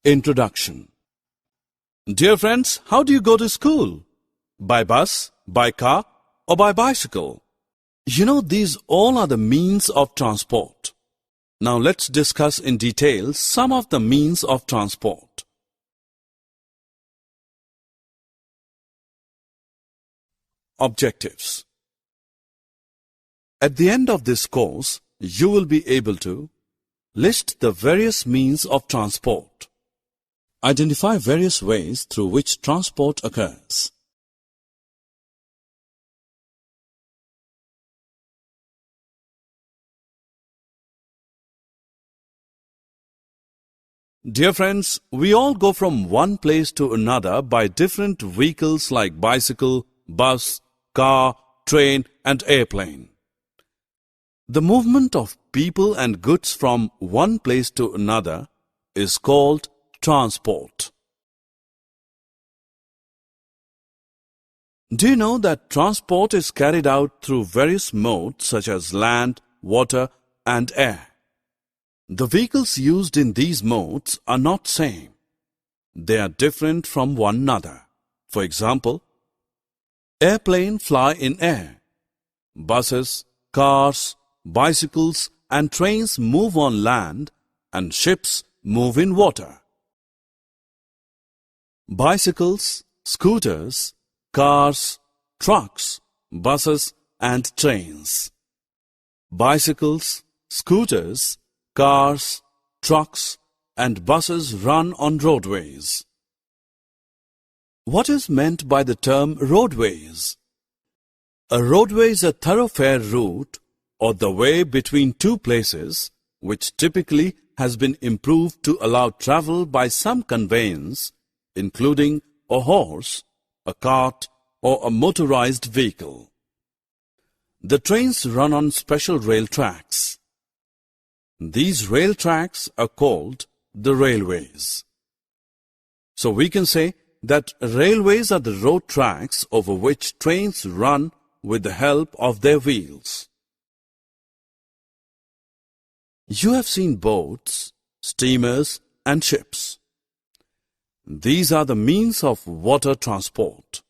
Introduction. Dear friends, how do you go to school? By bus, by car, or by bicycle? You know, these all are the means of transport. Now let's discuss in detail some of the means of transport. Objectives. At the end of this course, you will be able to list the various means of transport. Identify various ways through which transport occurs. Dear friends, we all go from one place to another by different vehicles like bicycle, bus, car, train, and airplane. The movement of people and goods from one place to another is called transport. Do you know that transport is carried out through various modes such as land, water, and air? The vehicles used in these modes are not same. They are different from one another. For example, airplanes fly in air. Buses, cars, bicycles, and trains move on land, and ships move in water. Bicycles, scooters, cars, trucks, buses, and trains. Bicycles, scooters, cars, trucks, and buses run on roadways. What is meant by the term roadways? A roadway is a thoroughfare route or the way between two places which typically has been improved to allow travel by some conveyance, including a horse, a cart, or a motorized vehicle. The trains run on special rail tracks. These rail tracks are called the railways. So we can say that railways are the road tracks over which trains run with the help of their wheels. You have seen boats, steamers, and ships. These are the means of water transport.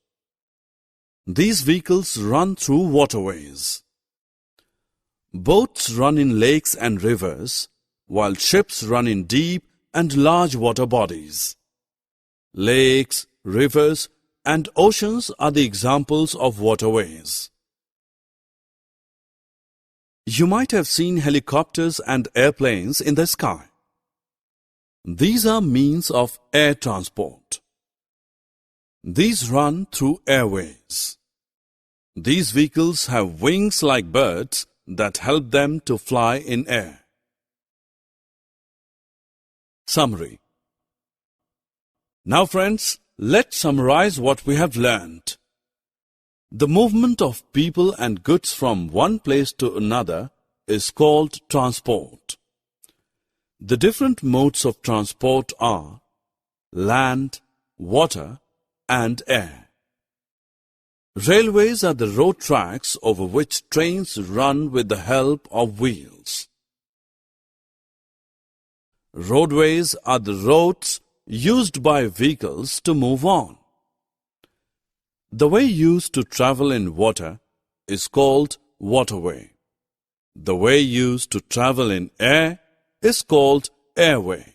These vehicles run through waterways. Boats run in lakes and rivers, while ships run in deep and large water bodies. Lakes, rivers, and oceans are the examples of waterways. You might have seen helicopters and airplanes in the sky. These are means of air transport. These run through airways. These vehicles have wings like birds that help them to fly in air. Summary. Now friends, let's summarize what we have learned. The movement of people and goods from one place to another is called transport. The different modes of transport are land, water, and air. Railways are the road tracks over which trains run with the help of wheels. Roadways are the roads used by vehicles to move on. The way used to travel in water is called waterway. The way used to travel in air is called airway.